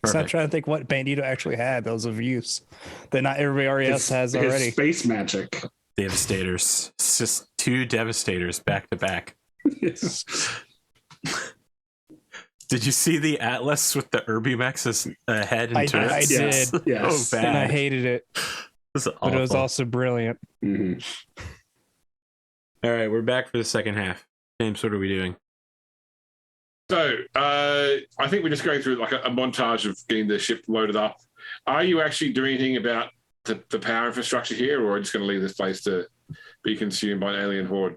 So I'm trying to think what Bandito actually had those of use that not everybody else has already. Space magic. Devastators. It's just 2 Devastators back to back. Did you see the Atlas with the Urbimex's head and turrets? I did. Yes. So bad. And I hated it. But it was also brilliant. Mm-hmm. All right, we're back for the second half. James, what are we doing? So I think we're just going through like a montage of getting the ship loaded up. Are you actually doing anything about the power infrastructure here, or are you just going to leave this place to be consumed by an alien horde?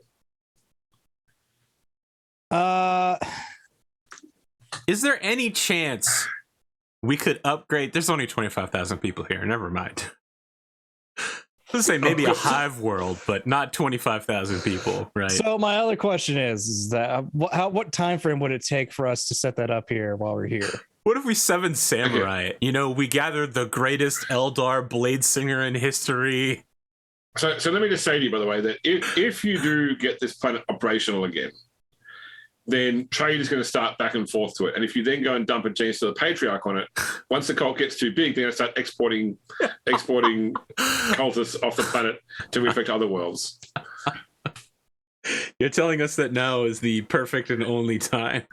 Is there any chance we could upgrade? There's only 25,000 people here. Never mind. Let's say maybe a hive world, but not 25,000 people, right? So my other question is that what time frame would it take for us to set that up here while we're here? What if we 7 samurai? Okay. You know, we gather the greatest Eldar blade singer in history. So let me just say to you, by the way, that if you do get this planet operational again, then trade is going to start back and forth to it. And if you then go and dump a genius to the Patriarch on it, once the cult gets too big, they're going to start exporting cultists off the planet to infect other worlds. You're telling us that now is the perfect and only time.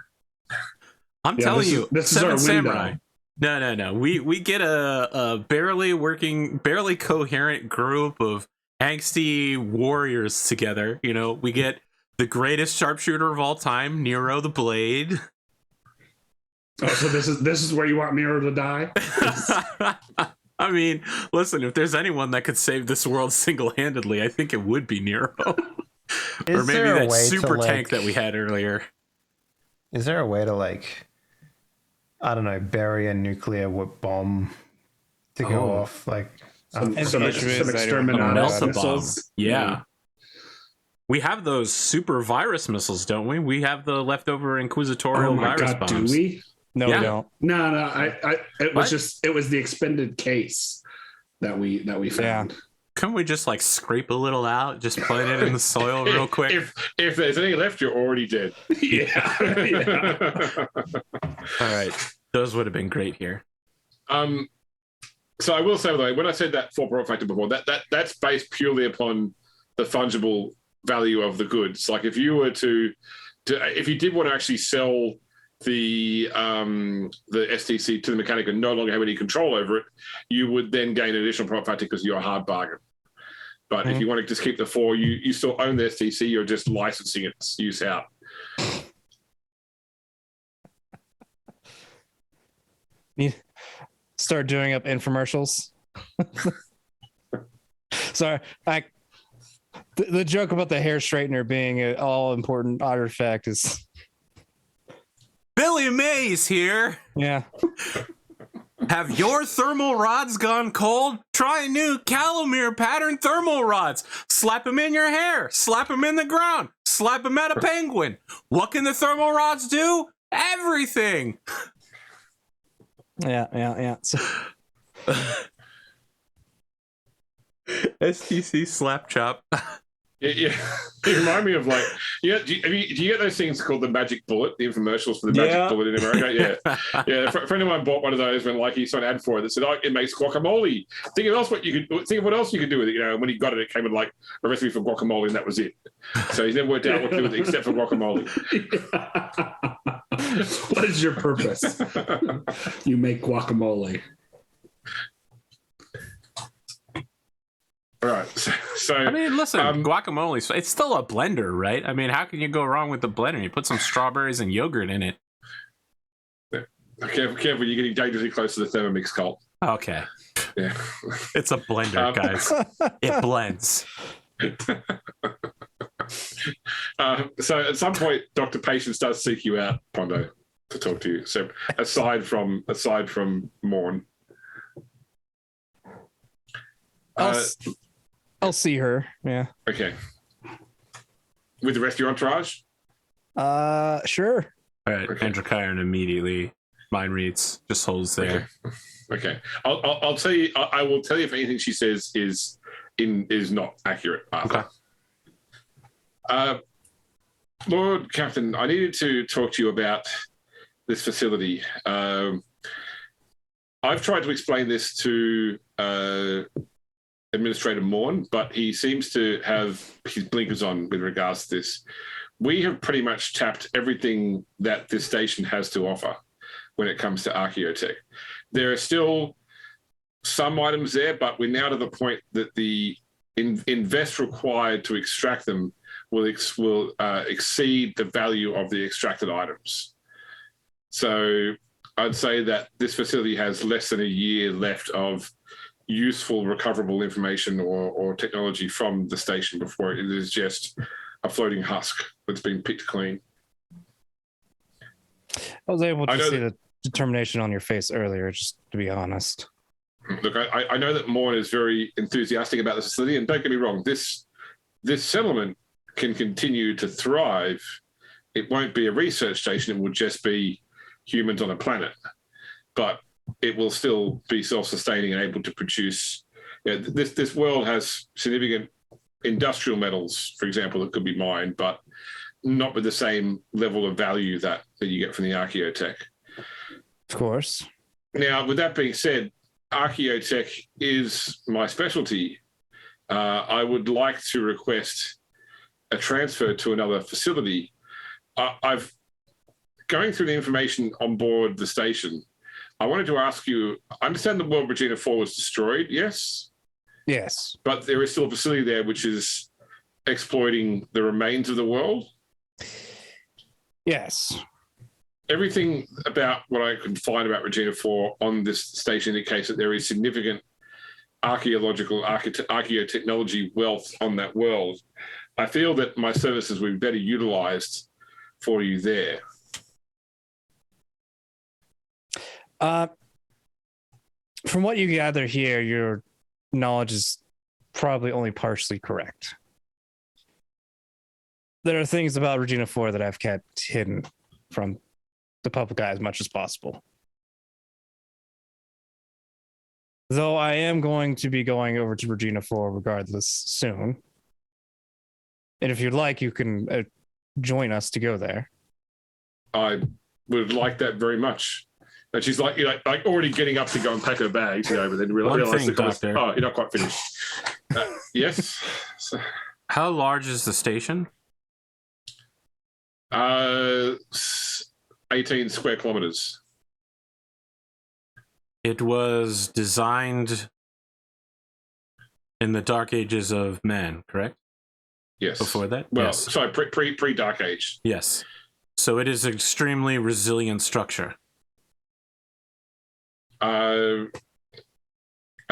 I'm telling you, this 7 is our samurai. No. We get a barely coherent group of angsty warriors together. You know, we get the greatest sharpshooter of all time, Nero the Blade. Oh, so this is where you want Nero to die? I mean, listen, if there's anyone that could save this world single-handedly, I think it would be Nero. Or maybe that super tank that we had earlier. Is there a way to, like, I don't know, bury a nuclear bomb to go off? Like, some exterminatus missiles? Yeah. We have those super virus missiles, don't we? We have the leftover inquisitorial virus bombs. Do we? No, we don't. No. It was the expended case that we found. Yeah. Couldn't we just like scrape a little out, just put it in the soil real quick? If there's any left, you're already dead. Yeah. All right, those would have been great here. So I will say, by the way, when I said that 4 profit factor before, that's based purely upon the fungible value of the goods. Like if you were if you did want to actually sell the STC to the mechanic and no longer have any control over it, you would then gain an additional profit factor because you're a hard bargain. But if you want to just keep the 4, you still own the STC, you're just licensing its use out. Start doing up infomercials. Sorry, the joke about the hair straightener being an all-important artifact is... Billy Mays here. Yeah. Have your thermal rods gone cold? Try new Calamir pattern thermal rods. Slap them in your hair. Slap them in the ground. Slap them at a penguin. What can the thermal rods do? Everything. Yeah. So... STC slap chop. Yeah. You remind me of like, do you get those things called the magic bullet, the infomercials for the magic bullet in America? Yeah. A friend of mine bought one of those when like he saw an ad for it that said, "Oh, it makes guacamole." Think of what else you could do with it. You know, when he got it, it came with like a recipe for guacamole, and that was it. So he's never worked out what to do with it except for guacamole. What is your purpose? You make guacamole. All right. So I mean, listen, guacamole, it's still a blender, right? I mean, how can you go wrong with the blender? You put some strawberries and yogurt in it. Careful, you're getting dangerously close to the Thermomix cult. Okay. Yeah. It's a blender, guys. It blends. So at some point, Dr. Patience does seek you out, Pondo, to talk to you. So aside from Morn. I'll see her. Yeah. Okay. With the rest of your entourage? Sure. All right. Okay. Androchiron immediately mind reads, just holds there. Okay. I'll tell you. I will tell you if anything she says is not accurate. Arthur. Okay. Lord Captain, I needed to talk to you about this facility. I've tried to explain this to Administrator Morn, but he seems to have his blinkers on with regards to this. We have pretty much tapped everything that this station has to offer when it comes to archaeotech. There are still some items there, but we're now to the point that the invest required to extract them will exceed the value of the extracted items. So I'd say that this facility has less than a year left of useful recoverable information or technology from the station before it is just a floating husk that's been picked clean. I was able to see the determination on your face earlier, just to be honest. Look, I know that Morn is very enthusiastic about this facility, and don't get me wrong, this settlement can continue to thrive. It won't be a research station, it will just be humans on a planet. But it will still be self-sustaining and able to produce. This world has significant industrial metals, for example, that could be mined, but not with the same level of value that you get from the archaeotech. Of course. Now, with that being said, archaeotech is my specialty. I would like to request a transfer to another facility. I've going through the information on board the station. I wanted to ask you, I understand the world Regina 4 was destroyed, yes? Yes. But there is still a facility there which is exploiting the remains of the world? Yes. Everything about what I could find about Regina 4 on this station indicates that there is significant archaeotechnology wealth on that world. I feel that my services would be better utilized for you there. From what you gather here, your knowledge is probably only partially correct. There are things about Regina 4 that I've kept hidden from the public eye as much as possible. Though I am going to be going over to Regina 4 regardless soon. And if you'd like, you can join us to go there. I would like that very much. And she's like already getting up to go and pack her bags, but then realize Doctor. Oh, you're not quite finished. Yes. So, how large is the station? 18 square kilometers. It was designed in the dark ages of man, correct? Yes. Before that? Well, yes. sorry, pre Dark Age. Yes. So it is an extremely resilient structure. I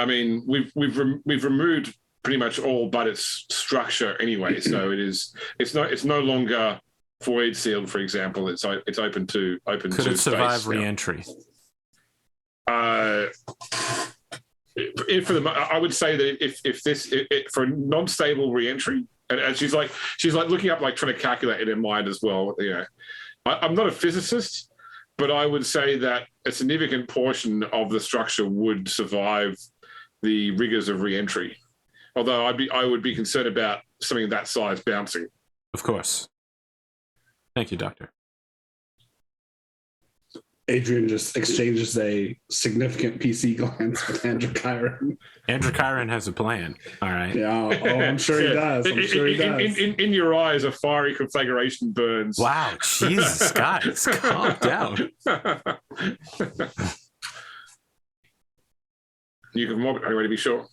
mean, we've removed pretty much all but its structure anyway. So it's no longer void sealed, for example. It's open to Could it survive re-entry? I would say that if for non-stable re-entry, and she's like looking up, like trying to calculate it in mind as well. You know, I'm not a physicist, but I would say that a significant portion of the structure would survive the rigors of re-entry. Although I would be concerned about something that size bouncing. Of course. Thank you, Doctor. Adrian just exchanges a significant PC glance with Androchiron. Androchiron has a plan. All right. Yeah, I'm sure he does. I'm sure he does. In your eyes, a fiery conflagration burns. Wow, Jesus, guys, calm down. You can mob it anyway to be sure.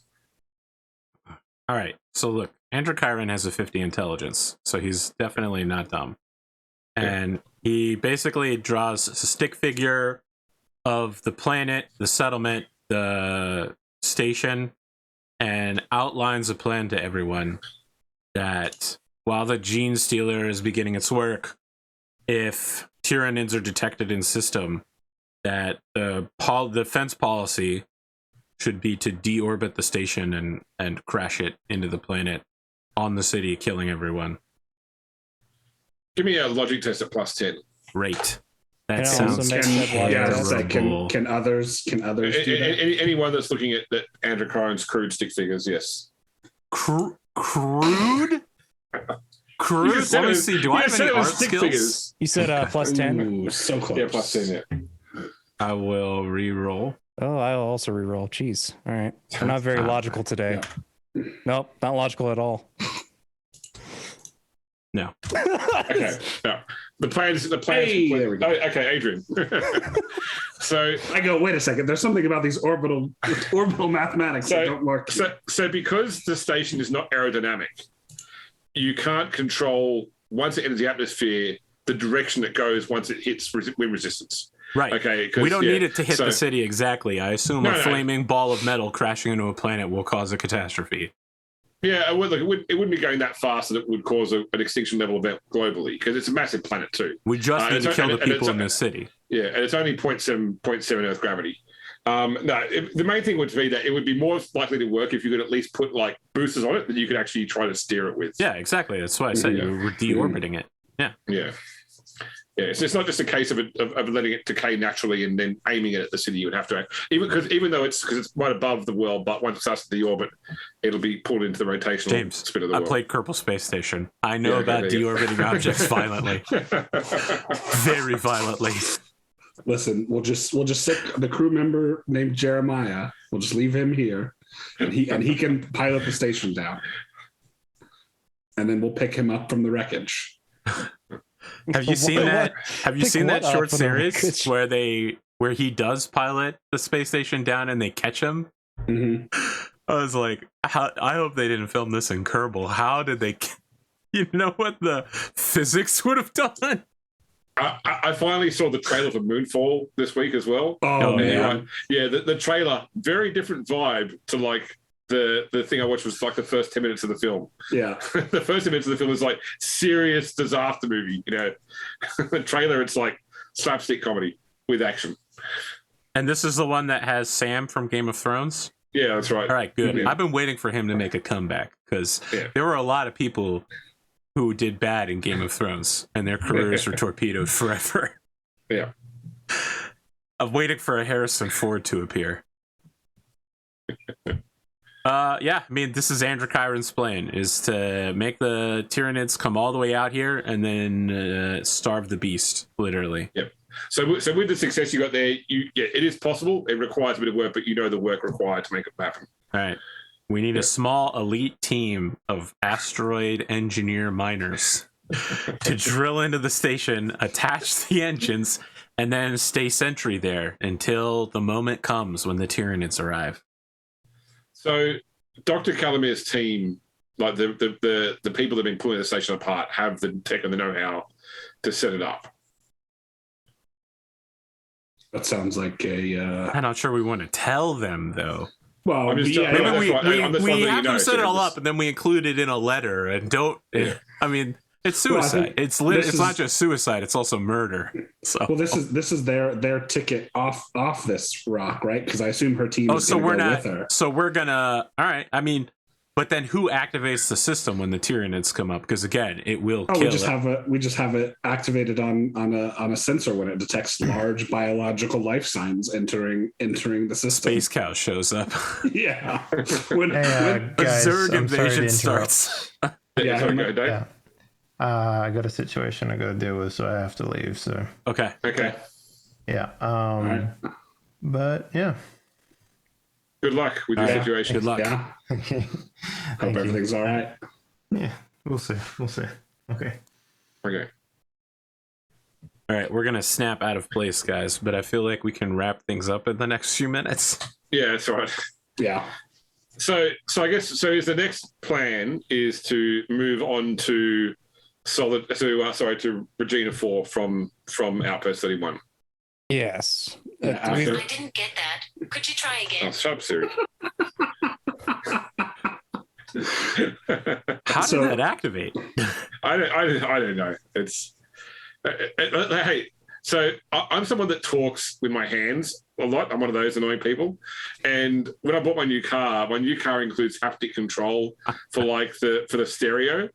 All right. So look, Androchiron has a 50 intelligence, so he's definitely not dumb. And he basically draws a stick figure of the planet, the settlement, the station, and outlines a plan to everyone that while the Gene Stealer is beginning its work, if Tyranids are detected in system, that the defense policy should be to deorbit the station and crash it into the planet on the city, killing everyone. Give me a logic test at +10. Great. That Can I also sounds make that terrible. Can others do that? Anyone that's looking at Androchiron's crude stick figures, yes. Crude? You Crude? just said Let me it- see. Do you I just have any said it was art stick skills? figures. You said +10? Ooh, so close. Yeah, +10, yeah. I will re-roll. Oh, I'll also reroll. Jeez. All right. We're not very logical today. Yeah. Nope, not logical at all. No. Okay. No. The plan is Hey, there we go. okay, Adrian. So I go, wait a second. There's something about these orbital mathematics that don't work. So because the station is not aerodynamic, you can't control, once it enters the atmosphere, the direction it goes once it hits wind resistance. Right. Okay. We don't need it to hit the city exactly. I assume No, a no. flaming ball of metal crashing into a planet will cause a catastrophe. Yeah, well, look, it wouldn't be going that fast that it would cause an extinction level event globally, because it's a massive planet too. We just need to kill the people in this city. Yeah, and it's only 0.7 Earth gravity. The main thing would be that it would be more likely to work if you could at least put like boosters on it that you could actually try to steer it with. Yeah, exactly. That's why I said you were deorbiting it. Yeah. Yeah. Yeah, so it's not just a case of letting it decay naturally and then aiming it at the city. You would have to, even though it's right above the world, but once it starts to deorbit, it'll be pulled into the rotational James, spin of the I world. played Kerbal Space Station. I know Yeah, about okay, deorbiting objects violently, very violently. Listen, we'll just sit the crew member named Jeremiah. We'll just leave him here, and he can pilot the station down, and then we'll pick him up from the wreckage. Have you seen that? Have you Pick seen that what short up in the series wreckage? where he does pilot the space station down and they catch him? Mm-hmm. I was like, I hope they didn't film this in Kerbal. How did they? You know what the physics would have done? I finally saw the trailer for Moonfall this week as well. Oh, man. man. Yeah, the trailer, very different vibe to like the thing I watched was like the first 10 minutes of the film. Yeah. The first 10 minutes of the film is like serious disaster movie, you know. The trailer, it's like slapstick comedy with action. And this is the one that has Sam from Game of Thrones. Yeah, that's right. All right, good. Yeah. I've been waiting for him to make a comeback because there were a lot of people who did bad in Game of Thrones and their careers were torpedoed forever. Yeah. I'm waiting for a Harrison Ford to appear. Yeah, I mean, this is Androchiron's plan, is to make the Tyranids come all the way out here and then starve the beast, literally. Yep. So with the success you got there, it is possible. It requires a bit of work, but you know the work required to make it happen. All right. We need a small elite team of asteroid engineer miners to drill into the station, attach the engines, and then stay sentry there until the moment comes when the Tyranids arrive. So Dr. Calamir's team, like the people that have been pulling the station apart, have the tech and the know-how to set it up. That sounds like a. I'm not sure we want to tell them, though. Well, I'm just- yeah, Maybe that's we right. I'm just we wondering, have you know, them set it so all just- up, and then we include it in a letter, and don't. Yeah. I mean, it's Well, I suicide. think It's this not is- just suicide; it's also murder. So, well, this is their ticket off this rock, right? Because I assume her team is so going we're to go not. with her. So we're gonna. All right. I mean, but then who activates the system when the Tyranids come up? Because again, it will kill. We just have it activated on a sensor when it detects large biological life signs entering the system. Space Cow shows up. Yeah. When Hey, A guys, Zerg I'm sorry to invasion interrupt. starts. Yeah, Sorry, go, Dave. Yeah. I got a situation I got to deal with, so I have to leave. So Okay. Okay. yeah. right. But yeah. Good luck with your Yeah. situation. Good luck. Yeah. Okay. Hope Thank you. everything's all right. Yeah. We'll see. Okay. Okay. All right, we're gonna snap out of place, guys. But I feel like we can wrap things up in the next few minutes. Yeah, that's right. Yeah. So I guess is the next plan is to move on to to Regina 4 from Outpost 31. Yes. Yeah, We- after- I didn't get that. Could you try Oh, again? shut up, Siri. How So- did that activate? I don't know. It's hey. So I'm someone that talks with my hands a lot. I'm one of those annoying people. And when I bought my new car includes haptic control for the stereo.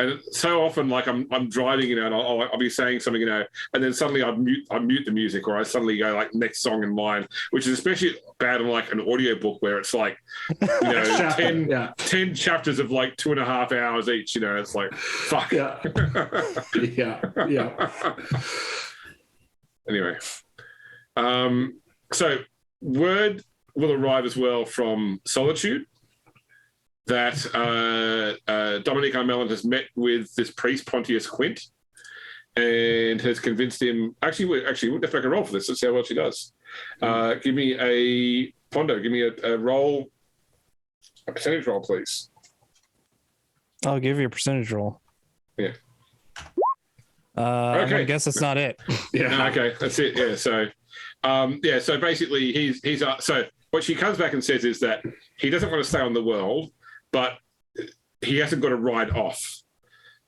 And so often, like I'm driving, and I'll be saying something, and then suddenly I mute the music, or I suddenly go like next song in line, which is especially bad on like an audiobook where it's like, 10 chapters of like 2.5 hours each. It's like fuck. Yeah. Yeah. Anyway, so word will arrive as well from Solitude that Dominic Armelin has met with this priest Pontius Quint and has convinced him. Actually, we'll have to make a roll for this. Let's see how well she does. Give me a Pondo. Give me a roll, a percentage roll, please. I'll give you a percentage roll. Yeah. I guess that's not it. Yeah. No, okay, that's it. Yeah. So, so basically, he's so what she comes back and says is that he doesn't want to stay on the world, but he hasn't got a ride off.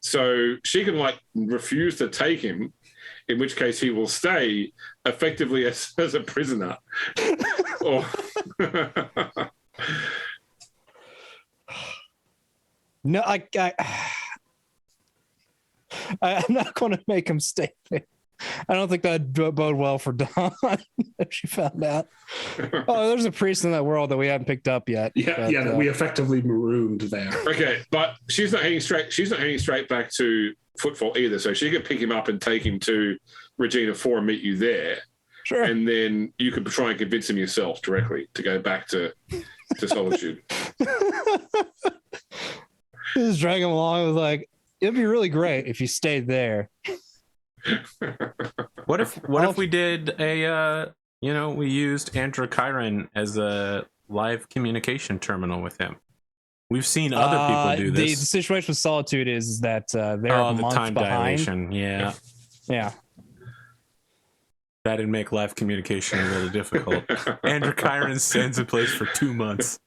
So she can refuse to take him, in which case he will stay effectively as a prisoner. Or No, I'm not going to make him stay there. I don't think that'd bode well for Dawn if she found out. Oh, there's a priest in that world that we haven't picked up yet. Yeah, that we effectively marooned there. okay, but she's not heading straight. She's not heading straight back to Footfall either. So she could pick him up and take him to Regina 4 and meet you there. Sure. And then you could try and convince him yourself directly to go back to Solitude. Just drag him along. It was like, it'd be really great if you stayed there. What if we did a we used Androchiron as a live communication terminal with him? We've seen other people do this. The situation with Solitude is that they're a the month time behind. dilation. Yeah. That'd make live communication a little difficult. Androchiron stands in place for 2 months.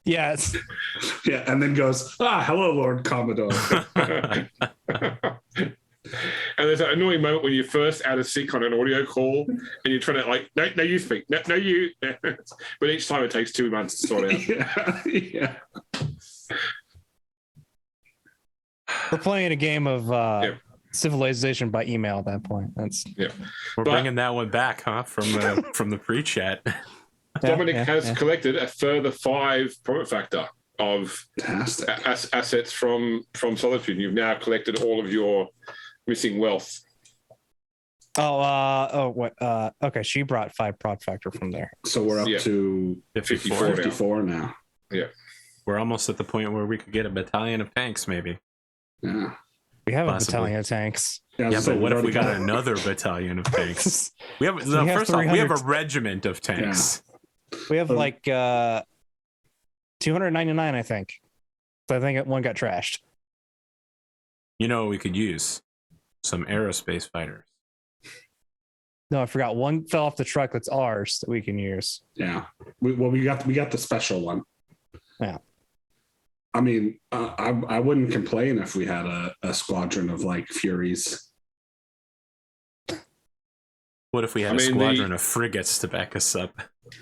Yes. Yeah, and then goes, hello, Lord Commodore. And there's that annoying moment when you're first out of sync on an audio call and you're trying to no, you speak, no, you. But each time it takes 2 months to sort out. Yeah. We're playing a game of civilization by email at that point. We're bringing that one back, huh? From the pre-chat. Dominic has collected a further 5 profit factor of assets from Solitude. You've now collected all of your missing wealth. Okay. She brought 5 profit factor from there. So we're up to 54 now. Yeah. We're almost at the point where we could get a battalion of tanks, maybe. Yeah. We have a battalion of tanks. Yeah, but what if we got another battalion of tanks? We have first off, we have a regiment of tanks. Yeah. We have 299, I think. So I think one got trashed. You know, we could use some aerospace fighters. No, I forgot. One fell off the truck that's ours that we can use. Yeah. We got the special one. Yeah. I mean, I wouldn't complain if we had a squadron of Furies. What if we had a squadron of frigates to back us up?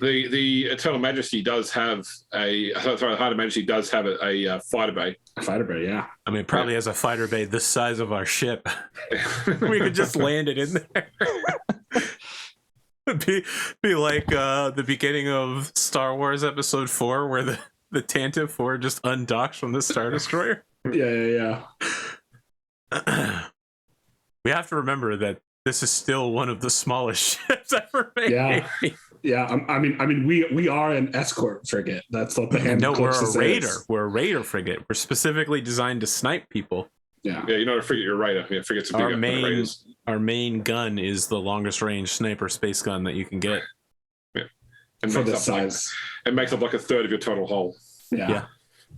The Eternal Majesty does have the Heart of Majesty does have a fighter bay. A fighter bay, yeah. I mean, it probably has a fighter bay the size of our ship. We could just land it in there. be like the beginning of Star Wars Episode 4, where the Tantive 4 just undocks from the Star Destroyer. Yeah. We have to remember that this is still one of the smallest ships ever made. Yeah. I mean, we are an escort frigate. That's what the Hand of Calixis we're a raider. is. We're a raider frigate. We're specifically designed to snipe people. Yeah. Yeah, you're not a frigate, you're a raider. Yeah, frigates are bigger. Our main gun is the longest range sniper space gun that you can get. Yeah. And for this size. It makes up a third of your total hull. Yeah.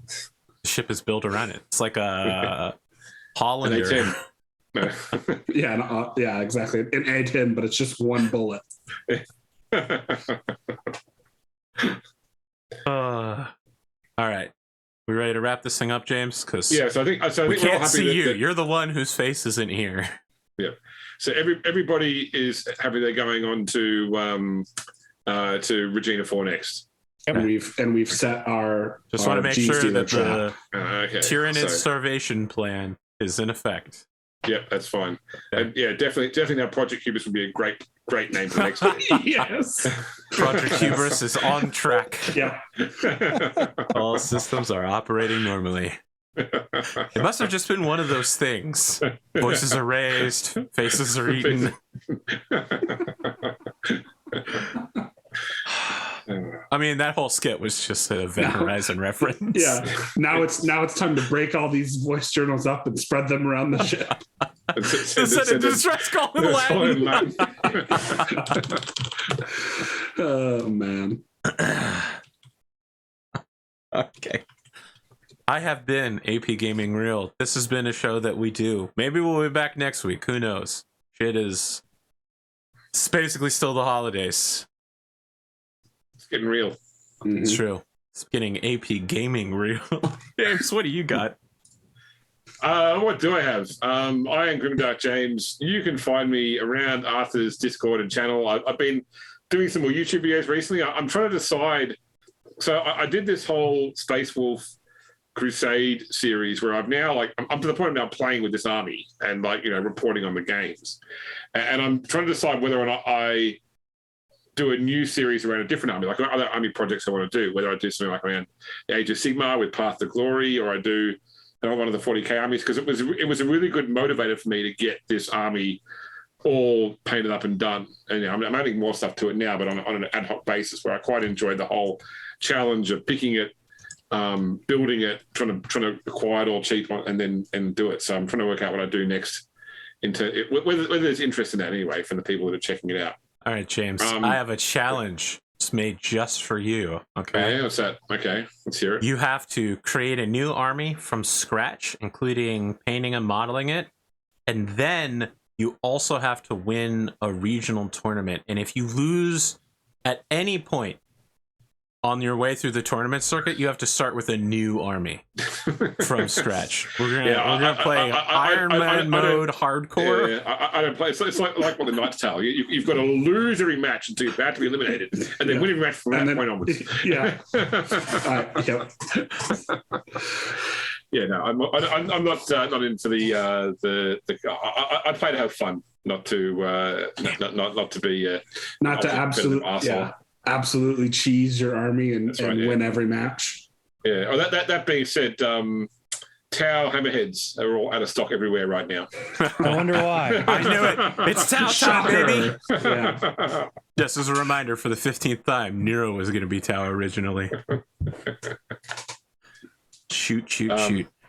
The ship is built around it. It's like a Hollander. Yeah, exactly. An A10, but it's just one bullet. All right. We ready to wrap this thing up, James? Because so I think we can't see you. You're the one whose face isn't here. Yeah. So everybody is happy they're going on to Regina 4 next. And we've set our just want to make sure that trap. the Tyrannid starvation plan is in effect. Yep, that's fine. Okay. And definitely now Project Hubris would be a great name for next week. Yes. Project Hubris is on track. Yeah. All systems are operating normally. It must have just been one of those things. Voices are raised, faces are eaten. I mean, that whole skit was just a Event Horizon reference. Yeah. Now it's time to break all these voice journals up and spread them around the ship. Send a distress call in Latin. Oh man. Okay. I have been APGamingREAL. This has been a show that we do. Maybe we'll be back next week. Who knows? It's basically still the holidays. It's getting real. It's true. It's getting APGamingREAL. James, what do you got? What do I have? I am Grimdark James. You can find me around Arthur's Discord and channel. I've been doing some more YouTube videos recently. I'm trying to decide. So I did this whole Space Wolf Crusade series where I've now I'm to the point of now playing with this army and reporting on the games, and I'm trying to decide whether or not I do a new series around a different army, like other army projects I want to do, whether I do something like around the Age of Sigmar with Path to Glory, or I do one of the 40K armies, because it was a really good motivator for me to get this army all painted up and done. And I'm adding more stuff to it now, but on an ad hoc basis, where I quite enjoyed the whole challenge of picking it, building it, trying to acquire it all cheap and do it. So I'm trying to work out what I do next whether there's interest in that anyway from the people that are checking it out. All right, James, I have a challenge. It's made just for you. Okay. Yeah, what's that? Okay, let's hear it. You have to create a new army from scratch, including painting and modeling it. And then you also have to win a regional tournament. And if you lose at any point on your way through the tournament circuit, you have to start with a new army from scratch. We're gonna play Iron Man mode hardcore. Yeah, I don't play. It's like what the Knights tell you. You've got to lose every match until you're about to be eliminated, and then win every match from that point onwards. Yeah. Yeah. No, I'm not into the. I play to have fun, not to not to be not to absolutely cheese your army and win every match. Yeah. Oh, that being said, Tau hammerheads are all out of stock everywhere right now. I wonder why. I knew it. It's Tau time, baby. Yeah. Just as a reminder, for the 15th time, Nero was going to be Tau originally. Shoot.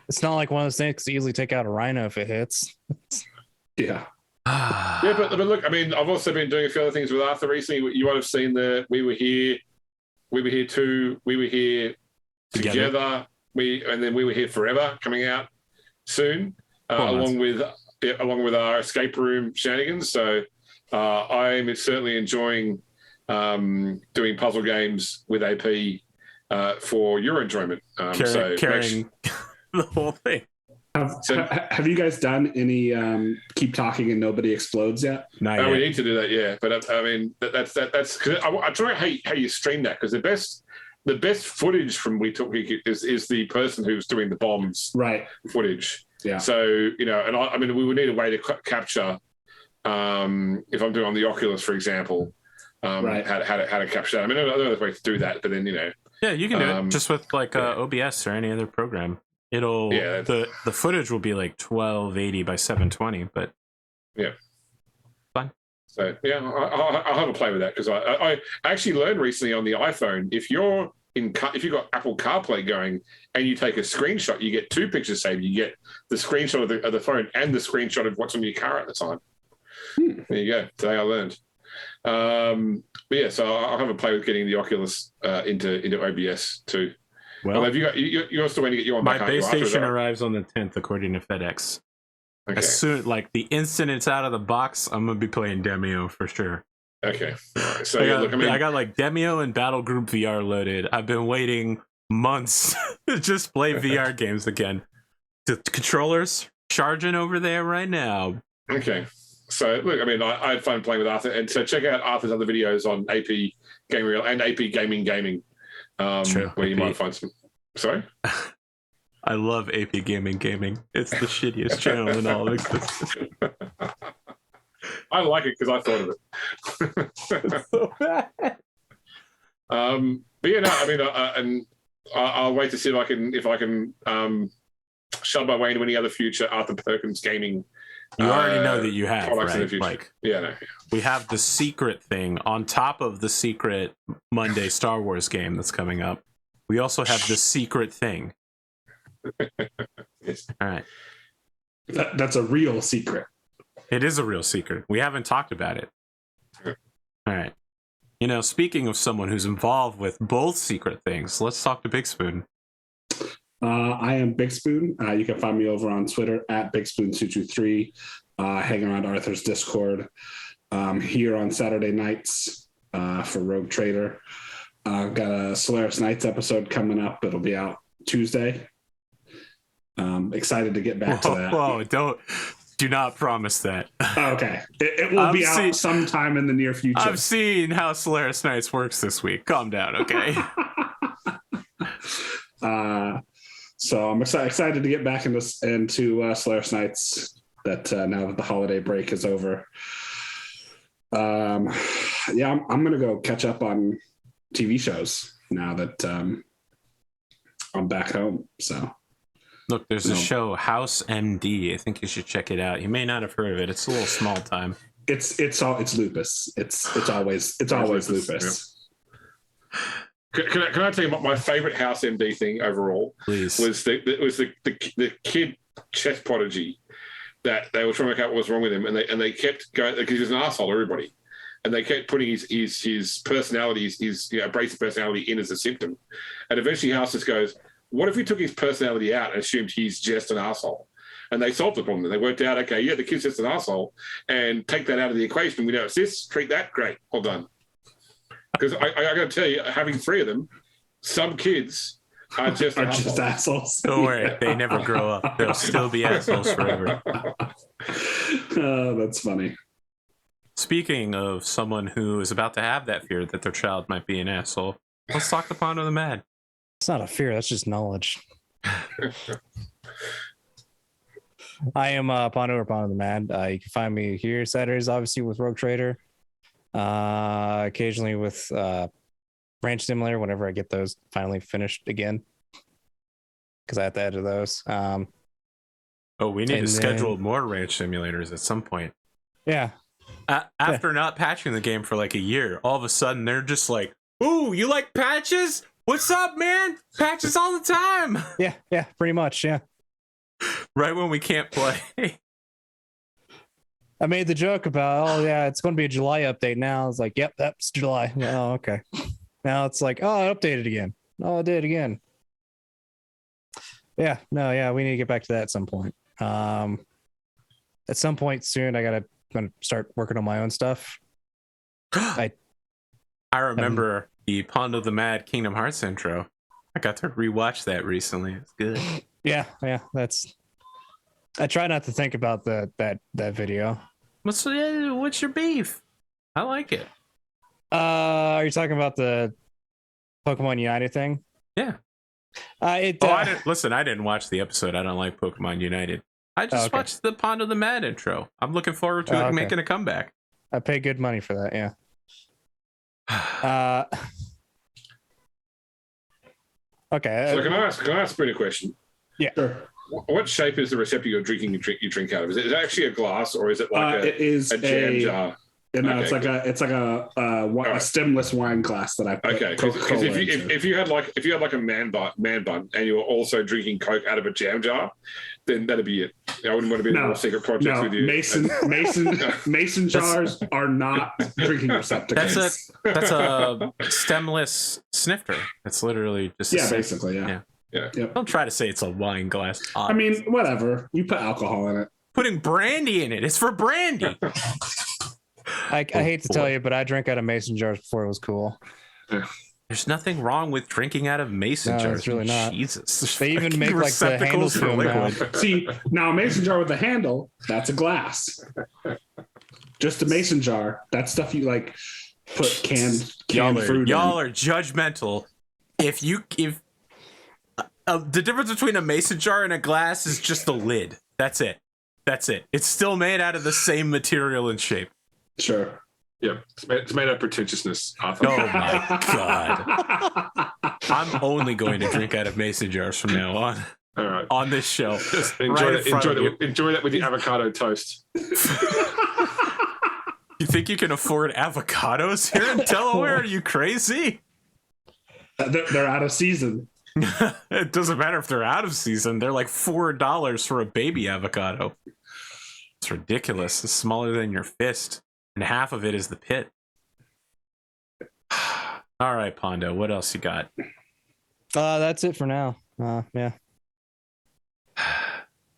It's not like one of those things to easily take out a rhino if it hits. Yeah. Yeah, but look, I mean, I've also been doing a few other things with Arthur recently. You might have seen We Were Here 2, We Were Here Together, and then We Were Here Forever coming out soon, along with our escape room shenanigans. So I'm certainly enjoying doing puzzle games with AP for your enjoyment. Carrying the whole thing. Have you guys done any keep talking and nobody explodes yet? Not yet. We need to do that, yeah. But I mean, that's because I try how you stream that, because the best footage from We Took is the person who's doing the bombs footage. Yeah. So and I mean, we would need a way to capture if I'm doing on the Oculus, for example, how to capture that. I mean, I don't know the way to do that, but then yeah, you can do it just with OBS or any other program. The footage will be like 1280 by 720, but fun. So yeah, I'll have a play with that, because I actually learned recently on the iPhone, if you've got Apple CarPlay going and you take a screenshot, you get two pictures saved. You get the screenshot of the phone and the screenshot of what's on your car at the time. There you go. Today I learned. But yeah, so I'll have a play with getting the Oculus into OBS too. Well, have you're still waiting to get you on my base station arrives on the 10th, according to FedEx. Okay. As soon, the instant it's out of the box, I'm gonna be playing Demio for sure. Okay. All right. So I got Demio and Battle Group VR loaded. I've been waiting months to just play VR games again. The controllers charging over there right now. Okay. So look, I mean, I had fun playing with Arthur, and so check out Arthur's other videos on APGamingREAL and APGamingREAL. Where you might find some. Sorry? I love APGamingREAL. It's the shittiest channel in all of existence. I like it because I thought of it. It's so bad. But yeah, no, I mean, and I'll wait to see if I can shove my way into any other future Arthur Perkins gaming You already know that you have, products in the right? future. Like, yeah, no. we have the secret thing on top of the secret Monday Star Wars game that's coming up. We also have the secret thing. Yes. All right. That's a real secret. It is a real secret. We haven't talked about it. All right. You know, speaking of someone who's involved with both secret things, let's talk to Big Spoon. I am Big Spoon. You can find me over on Twitter at BigSpoon223. Hang around Arthur's Discord. Here on Saturday nights for Rogue Trader. I've got a Solaris Knights episode coming up. It'll be out Tuesday. Excited to get back to that. Whoa, do not promise that. Okay. It will be out sometime in the near future. I've seen how Solaris Knights works this week. Calm down, okay? So I'm excited to get back into Solaris Knights now that the holiday break is over. I'm going to go catch up on TV shows now that I'm back home. So look, there's a show, House MD. I think you should check it out. You may not have heard of it. It's a little small time. It's lupus. It's always lupus. Yeah. Can I tell you what my favorite House MD thing overall? Please. Was the kid chess prodigy that they were trying to work out what was wrong with him, and they kept going because he was an asshole to everybody, and they kept putting his personality, his abrasive personality in as a symptom, and eventually House just goes, what if we took his personality out and assumed he's just an asshole? And they solved the problem. They worked out, okay, yeah, the kid's just an asshole, and take that out of the equation. We know it's this, treat that, great, all done. Because I got to tell you, having three of them, some kids are just assholes. Don't worry, they never grow up. They'll still be assholes forever. Oh, that's funny. Speaking of someone who is about to have that fear that their child might be an asshole, let's talk to Pond of the Mad. It's not a fear, that's just knowledge. I am Pond of the Mad. You can find me here Saturdays, obviously, with Rogue Trader. Occasionally with Ranch Simulator whenever I get those finally finished again, because I have to edit those. We need to schedule more Ranch Simulators at some point. Yeah. After not patching the game for like a year, all of a sudden they're just like, "Ooh, you like patches? What's up, man? Patches all the time." Yeah, pretty much, yeah. Right when we can't play. I made the joke about, it's going to be a July update now. I was like, yep, that's July. Oh, okay. Now it's like, I updated again. Oh, I did again. Yeah, we need to get back to that at some point. At some point soon, I'm gonna start working on my own stuff. I remember the Pond of the Mad Kingdom Hearts intro. I got to rewatch that recently. It's good. Yeah. I try not to think about that video. What's your beef? I like it. Are you talking about the Pokemon United thing? Yeah. I didn't watch the episode. I don't like Pokemon United. I just watched the Pond of the Mad intro. I'm looking forward to it making a comeback. I pay good money for that, yeah. Okay. So can I ask Brent a question? Yeah. Sure. What shape is the receptacle you drink out of? Is it actually a glass, or is it like a jam jar? No, okay, it's like a stemless wine glass that I put because if you had like a man bun and you were also drinking Coke out of a jam jar, then that'd be it. I wouldn't want to be in a secret project with you. Mason jars are not drinking receptacles. That's a stemless snifter. It's literally just basically. Yeah. Yep. Don't try to say it's a wine glass. Obviously. I mean, whatever. You put alcohol in it. Putting brandy in it. It's for brandy. I hate to tell you, but I drank out of mason jars before it was cool. There's nothing wrong with drinking out of mason jars. It's really not. Jesus. They even make like the handles for liquid. See, now a mason jar with a handle, that's a glass. Just a mason jar. That's stuff you like put canned fruit y'all are judgmental. If the difference between a mason jar and a glass is just the lid. That's it. It's still made out of the same material and shape. Sure. Yeah, it's made of pretentiousness. Arthur. Oh my god! I'm only going to drink out of mason jars from now on. All right. on this show. Just Enjoy, right in front of you. enjoy that with the avocado toast. You think you can afford avocados here in Delaware? Are you crazy? They're out of season. It doesn't matter if they're out of season. They're like $4 for a baby avocado. It's ridiculous. It's smaller than your fist, and half of it is the pit. All right, Pondo, what else you got? That's it for now. Yeah.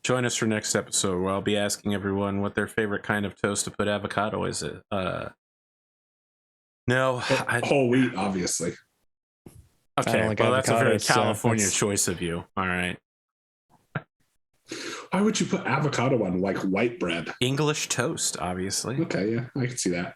Join us for next episode where I'll be asking everyone what their favorite kind of toast to put avocado is. No, Whole wheat, obviously. Okay, like well, that's a very avocados, so California that's- choice of you. All right. Why would you put avocado on like white bread? English toast, obviously. Okay, yeah, I can see that.